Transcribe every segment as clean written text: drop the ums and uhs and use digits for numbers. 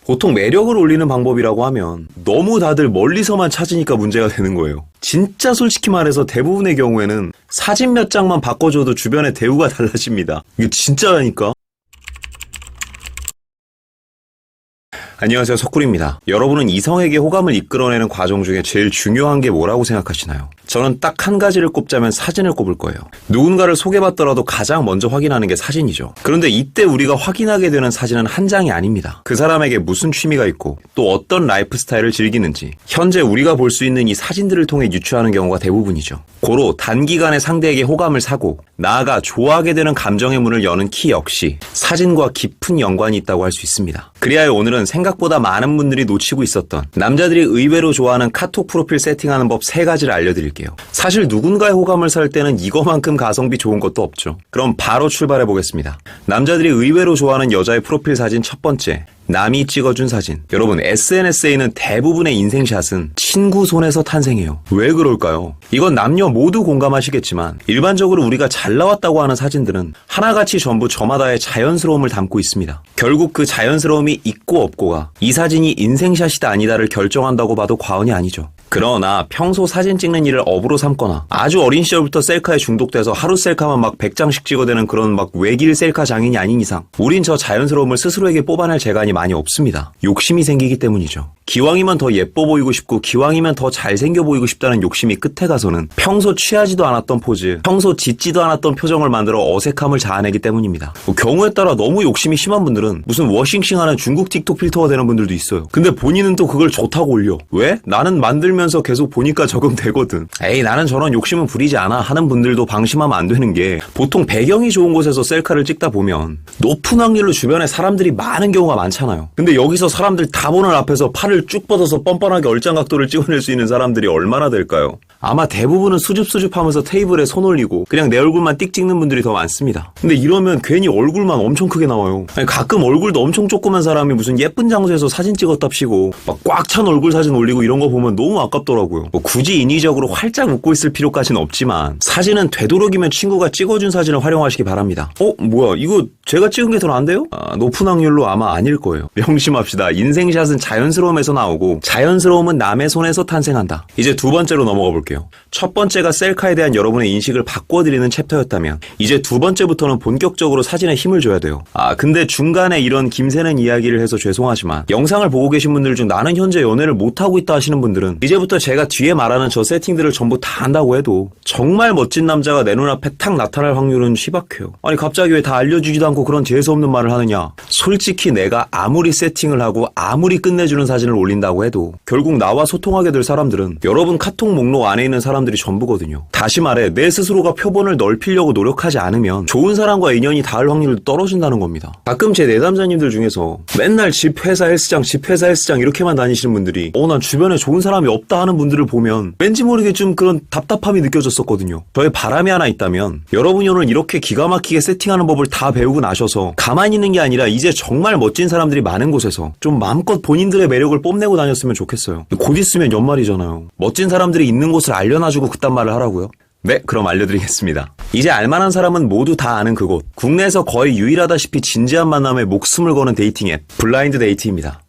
보통 매력을 올리는 방법이라고 하면 너무 다들 멀리서만 찾으니까 문제가 되는 거예요. 진짜 솔직히 말해서 대부분의 경우에는 사진 몇 장만 바꿔줘도 주변의 대우가 달라집니다. 이게 진짜라니까. 안녕하세요, 석굴입니다. 여러분은 이성에게 호감을 이끌어내는 과정 중에 제일 중요한 게 뭐라고 생각하시나요? 저는 딱 한 가지를 꼽자면 사진을 꼽을 거예요. 누군가를 소개받더라도 가장 먼저 확인하는 게 사진이죠. 그런데 이때 우리가 확인하게 되는 사진은 한 장이 아닙니다. 그 사람에게 무슨 취미가 있고 또 어떤 라이프 스타일을 즐기는지 현재 우리가 볼 수 있는 이 사진들을 통해 유추하는 경우가 대부분이죠. 고로 단기간에 상대에게 호감을 사고 나아가 좋아하게 되는 감정의 문을 여는 키 역시 사진과 깊은 연관이 있다고 할 수 있습니다. 그리하여 오늘은 생각보다 많은 분들이 놓치고 있었던 남자들이 의외로 좋아하는 카톡 프로필 세팅하는 법 3가지를 알려드릴게요. 사실 누군가의 호감을 살 때는 이거만큼 가성비 좋은 것도 없죠. 그럼 바로 출발해 보겠습니다. 남자들이 의외로 좋아하는 여자의 프로필 사진 첫 번째, 남이 찍어준 사진. 여러분, SNS에 있는 대부분의 인생샷은 친구 손에서 탄생해요. 왜 그럴까요? 이건 남녀 모두 공감하시겠지만 일반적으로 우리가 잘 나왔다고 하는 사진들은 하나같이 전부 저마다의 자연스러움을 담고 있습니다. 결국 그 자연스러움이 있고 없고가 이 사진이 인생샷이다 아니다를 결정한다고 봐도 과언이 아니죠. 그러나 평소 사진 찍는 일을 업으로 삼거나 아주 어린 시절부터 셀카에 중독돼서 하루 셀카만 막 100장씩 찍어대는 그런 막 외길 셀카 장인이 아닌 이상 우린 저 자연스러움을 스스로에게 뽑아낼 재간이 많이 없습니다. 욕심이 생기기 때문이죠. 기왕이면 더 예뻐 보이고 싶고 기왕이면 더 잘생겨 보이고 싶다는 욕심이 끝에 가서는 평소 취하지도 않았던 포즈, 평소 짓지도 않았던 표정을 만들어 어색함을 자아내기 때문입니다. 경우에 따라 너무 욕심이 심한 분들은 무슨 워싱싱하는 중국 틱톡 필터가 되는 분들도 있어요. 근데 본인은 또 그걸 좋다고 올려. 왜? 나는 만들면서 계속 보니까 적응되거든. 에이, 나는 저런 욕심은 부리지 않아 하는 분들도 방심하면 안 되는 게 보통 배경이 좋은 곳에서 셀카를 찍다 보면 높은 확률로 주변에 사람들이 많은 경우가 많잖아요. 근데 여기서 사람들 다 보는 앞에서 팔을 쭉 뻗어서 뻔뻔하게 얼짱각도를 찍어낼 수 있는 사람들이 얼마나 될까요? 아마 대부분은 수줍수줍하면서 테이블에 손 올리고 그냥 내 얼굴만 띡 찍는 분들이 더 많습니다. 근데 이러면 괜히 얼굴만 엄청 크게 나와요. 아니, 가끔 얼굴도 엄청 조그만 사람이 무슨 예쁜 장소에서 사진 찍었답시고 막 꽉 찬 얼굴 사진 올리고 이런 거 보면 너무 아깝더라고요. 뭐 굳이 인위적으로 활짝 웃고 있을 필요까지는 없지만 사진은 되도록이면 친구가 찍어준 사진을 활용하시기 바랍니다. 뭐야, 이거 제가 찍은 게 더 나은데요? 높은 확률로 아마 아닐 거예요. 명심합시다. 인생샷은 자연스러움에서 나오고 자연스러움은 남의 손에서 탄생한다. 이제 두 번째로 넘어가 볼게요. 첫 번째가 셀카에 대한 여러분의 인식을 바꿔드리는 챕터였다면 이제 두 번째부터는 본격적으로 사진에 힘을 줘야 돼요. 근데 중간에 이런 김새는 이야기를 해서 죄송하지만 영상을 보고 계신 분들 중 나는 현재 연애를 못하고 있다 하시는 분들은 이제부터 제가 뒤에 말하는 저 세팅들을 전부 다 한다고 해도 정말 멋진 남자가 내 눈앞에 탁 나타날 확률은 희박해요. 아니 갑자기 왜 다 알려주지도 않고 그런 재수없는 말을 하느냐. 솔직히 내가 아무리 세팅을 하고 아무리 끝내주는 사진을 올린다고 해도 결국 나와 소통하게 될 사람들은 여러분 카톡 목록 안에 있는 사람들이 전부거든요. 다시 말해 내 스스로가 표본을 넓히려고 노력하지 않으면 좋은 사람과 인연이 닿을 확률도 떨어진다는 겁니다. 가끔 제 내담자님들 중에서 맨날 집 회사 헬스장 이렇게만 다니시는 분들이 난 주변에 좋은 사람이 없다 하는 분들을 보면 왠지 모르게 좀 그런 답답함이 느껴졌었거든요. 저의 바람이 하나 있다면 여러분이 오늘 이렇게 기가 막히게 세팅하는 법을 다 배우고 나셔서 가만히 있는 게 아니라 이제 정말 멋진 사람들이 많은 곳에서 좀 마음껏 본인들의 매력을 뽐내고 다녔으면 좋겠어요. 곧 있으면 연말이잖아요. 멋진 사람들이 있는 곳을 알려놔주고 그딴 말을 하라고요? 네, 그럼 알려드리겠습니다. 이제 알만한 사람은 모두 다 아는 그곳. 국내에서 거의 유일하다시피 진지한 만남에 목숨을 거는 데이팅 앱, 블라인드 데이트입니다.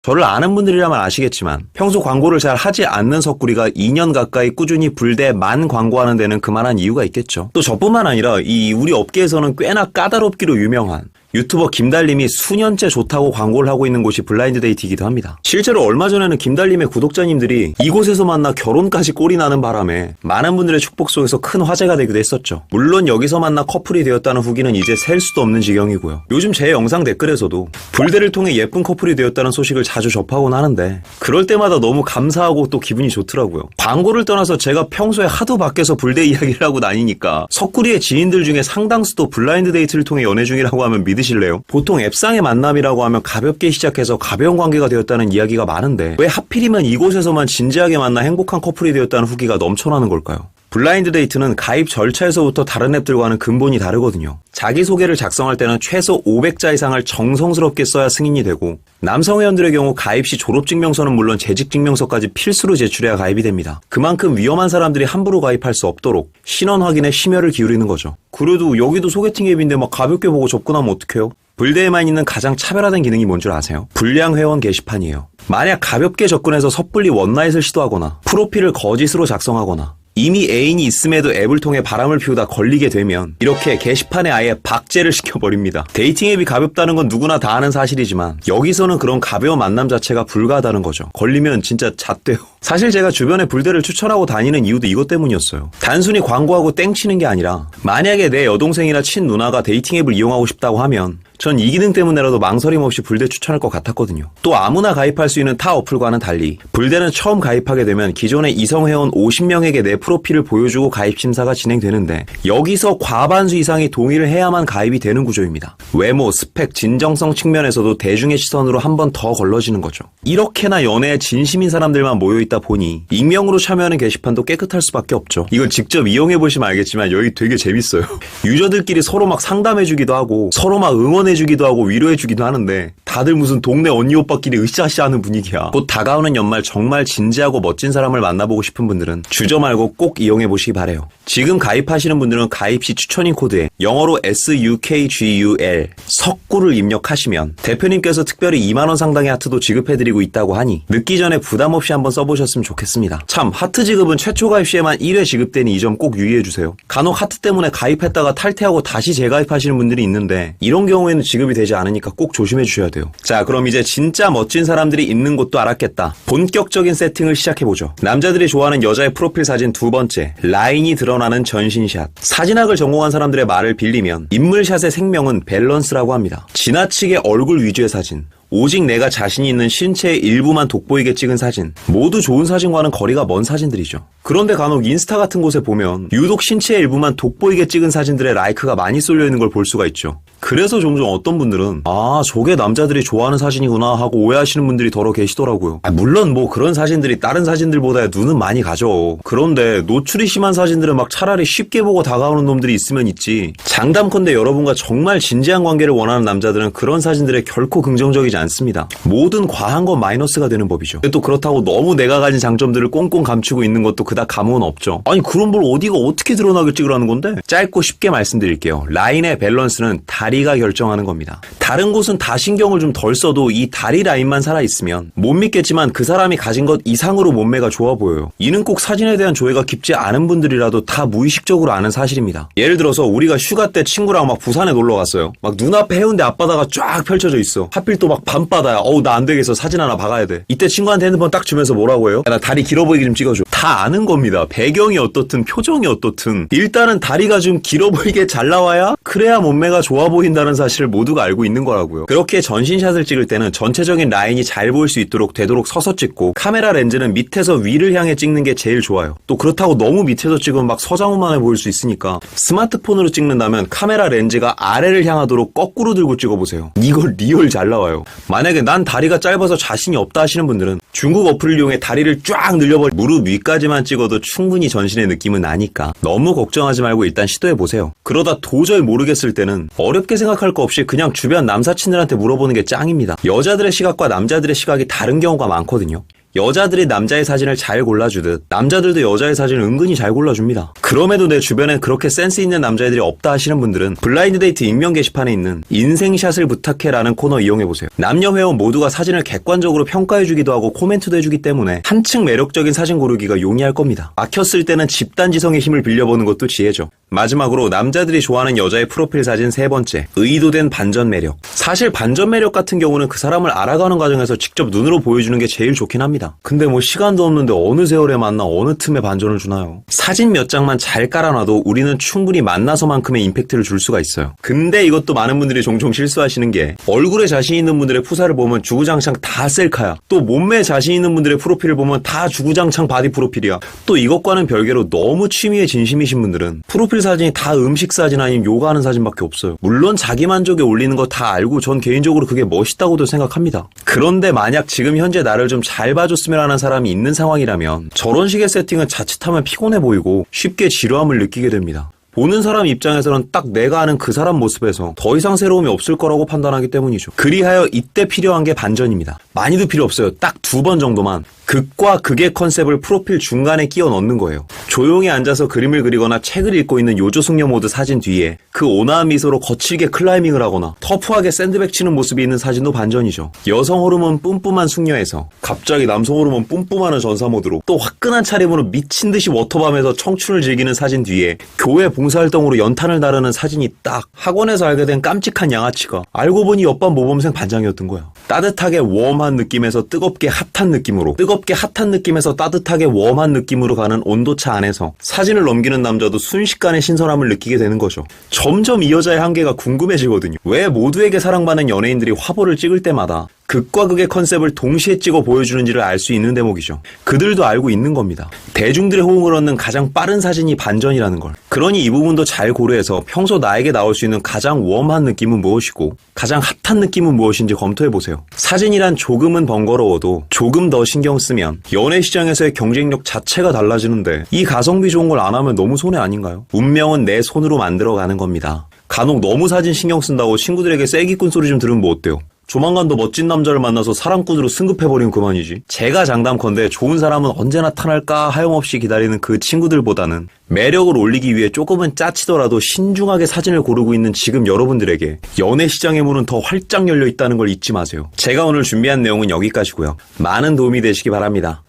저를 아는 분들이라면 아시겠지만 평소 광고를 잘 하지 않는 석구리가 2년 가까이 꾸준히 불대만 광고하는 데는 그만한 이유가 있겠죠. 또 저뿐만 아니라 우리 업계에서는 꽤나 까다롭기로 유명한 유튜버 김달님이 수년째 좋다고 광고를 하고 있는 곳이 블라인드 데이트이기도 합니다. 실제로 얼마 전에는 김달님의 구독자님들이 이곳에서 만나 결혼까지 꼴이 나는 바람에 많은 분들의 축복 속에서 큰 화제가 되기도 했었죠. 물론 여기서 만나 커플이 되었다는 후기는 이제 셀 수도 없는 지경이고요. 요즘 제 영상 댓글에서도 불대를 통해 예쁜 커플이 되었다는 소식을 자주 접하곤 하는데 그럴 때마다 너무 감사하고 또 기분이 좋더라고요. 광고를 떠나서 제가 평소에 하도 밖에서 불대 이야기를 하고 다니니까 석구리의 지인들 중에 상당수도 블라인드 데이트를 통해 연애 중이라고 하면 믿으실래요? 보통 앱상의 만남이라고 하면 가볍게 시작해서 가벼운 관계가 되었다는 이야기가 많은데 왜 하필이면 이곳에서만 진지하게 만나 행복한 커플이 되었다는 후기가 넘쳐나는 걸까요? 블라인드 데이트는 가입 절차에서부터 다른 앱들과는 근본이 다르거든요. 자기소개를 작성할 때는 최소 500자 이상을 정성스럽게 써야 승인이 되고 남성 회원들의 경우 가입 시 졸업증명서는 물론 재직증명서까지 필수로 제출해야 가입이 됩니다. 그만큼 위험한 사람들이 함부로 가입할 수 없도록 신원 확인에 심혈을 기울이는 거죠. 그래도 여기도 소개팅 앱인데 막 가볍게 보고 접근하면 어떡해요? 불대에만 있는 가장 차별화된 기능이 뭔 줄 아세요? 불량 회원 게시판이에요. 만약 가볍게 접근해서 섣불리 원나잇을 시도하거나 프로필을 거짓으로 작성하거나 이미 애인이 있음에도 앱을 통해 바람을 피우다 걸리게 되면 이렇게 게시판에 아예 박제를 시켜버립니다. 데이팅 앱이 가볍다는 건 누구나 다 아는 사실이지만 여기서는 그런 가벼운 만남 자체가 불가하다는 거죠. 걸리면 진짜 잣돼요. 사실 제가 주변에 불대를 추천하고 다니는 이유도 이것 때문이었어요. 단순히 광고하고 땡치는 게 아니라 만약에 내 여동생이나 친누나가 데이팅 앱을 이용하고 싶다고 하면 전 이 기능 때문에라도 망설임 없이 불대 추천할 것 같았거든요. 또 아무나 가입할 수 있는 타 어플과는 달리 불대는 처음 가입하게 되면 기존의 이성 회원 50명에게 내 프로필을 보여주고 가입 심사가 진행되는데 여기서 과반수 이상이 동의를 해야만 가입이 되는 구조입니다. 외모, 스펙, 진정성 측면에서도 대중의 시선으로 한 번 더 걸러지는 거죠. 이렇게나 연애에 진심인 사람들만 모여있다 보니 익명으로 참여하는 게시판도 깨끗할 수밖에 없죠. 이걸 직접 이용해보시면 알겠지만 여기 되게 재밌어요. 유저들끼리 서로 막 상담해주기도 하고 서로 막 응원해주기도 하고 위로해주기도 하는데 다들 무슨 동네 언니 오빠끼리 으쌰으쌰 하는 분위기야. 곧 다가오는 연말 정말 진지하고 멋진 사람을 만나보고 싶은 분들은 주저 말고 꼭 이용해보시기 바래요. 지금 가입하시는 분들은 가입 시 추천인 코드에 영어로 SUKGUL 석구를 입력하시면 대표님께서 특별히 2만원 상당의 하트도 지급해드리고 있다고 하니 늦기 전에 부담 없이 한번 써보셨으면 좋겠습니다. 참 하트 지급은 최초 가입 시에만 1회 지급되니 이 점 꼭 유의해주세요. 간혹 하트 때문에 가입했다가 탈퇴하고 다시 재가입하시는 분들이 있는데 이런 경우에는 지급이 되지 않으니까 꼭 조심해주셔야 돼요. 자, 그럼 이제 진짜 멋진 사람들이 있는 곳도 알았겠다. 본격적인 세팅을 시작해보죠. 남자들이 좋아하는 여자의 프로필 사진 두 번째, 라인이 드러나는 전신샷. 사진학을 전공한 사람들의 말을 빌리면 인물샷의 생명은 밸런스라고 합니다. 지나치게 얼굴 위주의 사진, 오직 내가 자신이 있는 신체의 일부만 돋보이게 찍은 사진, 모두 좋은 사진과는 거리가 먼 사진들이죠. 그런데 간혹 인스타 같은 곳에 보면 유독 신체의 일부만 돋보이게 찍은 사진들의 라이크가 많이 쏠려있는 걸 볼 수가 있죠. 그래서 종종 어떤 분들은 아, 저게 남자들이 좋아하는 사진이구나 하고 오해하시는 분들이 더러 계시더라고요. 물론 뭐 그런 사진들이 다른 사진들보다 눈은 많이 가죠. 그런데 노출이 심한 사진들은 막 차라리 쉽게 보고 다가오는 놈들이 있으면 있지. 장담컨대 여러분과 정말 진지한 관계를 원하는 남자들은 그런 사진들에 결코 긍정적이지 않습니다. 뭐든 과한 건 마이너스가 되는 법이죠. 또 그렇다고 너무 내가 가진 장점들을 꽁꽁 감추고 있는 것도 그닥 감흥은 없죠. 아니 그런 뭘 어디가 어떻게 드러나게 찍으라는 건데? 짧고 쉽게 말씀드릴게요. 라인의 밸런스는 다리가 결정하는 겁니다. 다른 곳은 다 신경을 좀 덜 써도 이 다리 라인만 살아있으면 못 믿겠지만 그 사람이 가진 것 이상으로 몸매가 좋아 보여요. 이는 꼭 사진에 대한 조회가 깊지 않은 분들이라도 다 무의식적으로 아는 사실입니다. 예를 들어서 우리가 휴가 때 친구랑 막 부산에 놀러 갔어요. 막 눈앞에 해운대 앞바다가 쫙 펼쳐져 있어. 하필 또 막 밤바다야. 어우 나 안 되겠어. 사진 하나 박아야 돼. 이때 친구한테 핸드폰 딱 주면서 뭐라고 해요? 야, 나 다리 길어 보이게 좀 찍어줘. 다 아는 겁니다. 배경이 어떻든 표정이 어떻든 일단은 다리가 좀 길어 보이게 잘 나와야 그래야 몸매가 좋아 보인다는 사실을 모두가 알고 있는 거라고요. 그렇게 전신샷을 찍을 때는 전체적인 라인이 잘 보일 수 있도록 되도록 서서 찍고 카메라 렌즈는 밑에서 위를 향해 찍는 게 제일 좋아요. 또 그렇다고 너무 밑에서 찍으면 막 서장훈만해 보일 수 있으니까 스마트폰으로 찍는다면 카메라 렌즈가 아래를 향하도록 거꾸로 들고 찍어보세요. 이걸 리얼 잘 나와요. 만약에 난 다리가 짧아서 자신이 없다 하시는 분들은 중국 어플을 이용해 다리를 쫙 늘려버려 무릎 위까지만 찍어도 충분히 전신의 느낌은 나니까 너무 걱정하지 말고 일단 시도해보세요. 그러다 도저히 모르겠을 때는 어렵게 생각할 거 없이 그냥 주변 남사친들한테 물어보는 게 짱입니다. 여자들의 시각과 남자들의 시각이 다른 경우가 많거든요. 여자들이 남자의 사진을 잘 골라주듯 남자들도 여자의 사진을 은근히 잘 골라줍니다. 그럼에도 내 주변엔 그렇게 센스 있는 남자애들이 없다 하시는 분들은 블라인드 데이트 익명 게시판에 있는 인생샷을 부탁해라는 코너 이용해보세요. 남녀 회원 모두가 사진을 객관적으로 평가해주기도 하고 코멘트도 해주기 때문에 한층 매력적인 사진 고르기가 용이할 겁니다. 막혔을 때는 집단지성의 힘을 빌려보는 것도 지혜죠. 마지막으로 남자들이 좋아하는 여자의 프로필 사진 세 번째, 의도된 반전 매력. 사실 반전 매력 같은 경우는 그 사람을 알아가는 과정에서 직접 눈으로 보여주는 게 제일 좋긴 합니다. 근데 뭐 시간도 없는데 어느 세월에 만나 어느 틈에 반전을 주나요? 사진 몇 장만 잘 깔아놔도 우리는 충분히 만나서만큼의 임팩트를 줄 수가 있어요. 근데 이것도 많은 분들이 종종 실수하시는 게 얼굴에 자신 있는 분들의 푸사를 보면 주구장창 다 셀카야. 또 몸매에 자신 있는 분들의 프로필을 보면 다 주구장창 바디 프로필이야. 또 이것과는 별개로 너무 취미에 진심이신 분들은 프로필 사진이 다 음식 사진 아니면 요가하는 사진밖에 없어요. 물론 자기 만족에 올리는 거 다 알고 전 개인적으로 그게 멋있다고도 생각합니다. 그런데 만약 지금 현재 나를 좀 잘 봐줬으면 하는 사람이 있는 상황이라면 저런 식의 세팅은 자칫하면 피곤해 보이고 쉽게 지루함을 느끼게 됩니다. 보는 사람 입장에서는 딱 내가 아는 그 사람 모습에서 더 이상 새로움이 없을 거라고 판단하기 때문이죠. 그리하여 이때 필요한 게 반전입니다. 많이도 필요 없어요. 딱 2번 정도만. 극과 극의 컨셉을 프로필 중간에 끼워 넣는 거예요. 조용히 앉아서 그림을 그리거나 책을 읽고 있는 요조숙녀 모드 사진 뒤에 그 온화한 미소로 거칠게 클라이밍을 하거나 터프하게 샌드백 치는 모습이 있는 사진도 반전이죠. 여성 호르몬 뿜뿜한 숙녀에서 갑자기 남성 호르몬 뿜뿜하는 전사 모드로 또 화끈한 차림으로 미친 듯이 워터밤에서 청춘을 즐기는 사진 뒤에 교회 봉사활동으로 연탄을 나르는 사진이 딱 학원에서 알게 된 깜찍한 양아치가 알고 보니 옆반 모범생 반장이었던 거야. 따뜻하게 웜한 느낌에서 뜨겁게 핫한 느낌으로, 뜨겁게 핫한 느낌에서 따뜻하게 웜한 느낌으로 가는 온도차 안에서 사진을 넘기는 남자도 순식간에 신선함을 느끼게 되는 거죠. 점점 이 여자의 한계가 궁금해지거든요. 왜 모두에게 사랑받는 연예인들이 화보를 찍을 때마다 극과 극의 컨셉을 동시에 찍어 보여주는지를 알 수 있는 대목이죠. 그들도 알고 있는 겁니다. 대중들의 호응을 얻는 가장 빠른 사진이 반전이라는 걸. 그러니 이 부분도 잘 고려해서 평소 나에게 나올 수 있는 가장 웜한 느낌은 무엇이고 가장 핫한 느낌은 무엇인지 검토해보세요. 사진이란 조금은 번거로워도 조금 더 신경 쓰면 연애 시장에서의 경쟁력 자체가 달라지는데 이 가성비 좋은 걸 안 하면 너무 손해 아닌가요? 운명은 내 손으로 만들어가는 겁니다. 간혹 너무 사진 신경 쓴다고 친구들에게 쐐기꾼 소리 좀 들으면 뭐 어때요? 조만간 더 멋진 남자를 만나서 사랑꾼으로 승급해버리면 그만이지. 제가 장담컨대 좋은 사람은 언제 나타날까 하염없이 기다리는 그 친구들보다는 매력을 올리기 위해 조금은 짜치더라도 신중하게 사진을 고르고 있는 지금 여러분들에게 연애 시장의 문은 더 활짝 열려 있다는 걸 잊지 마세요. 제가 오늘 준비한 내용은 여기까지고요. 많은 도움이 되시기 바랍니다.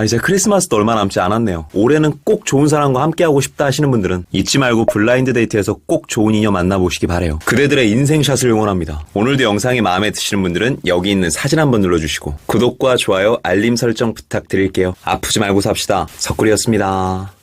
이제 크리스마스도 얼마 남지 않았네요. 올해는 꼭 좋은 사람과 함께하고 싶다 하시는 분들은 잊지 말고 블라인드 데이트에서 꼭 좋은 인연 만나보시기 바래요. 그대들의 인생샷을 응원합니다. 오늘도 영상이 마음에 드시는 분들은 여기 있는 사진 한번 눌러주시고 구독과 좋아요, 알림 설정 부탁드릴게요. 아프지 말고 삽시다. 석구리였습니다.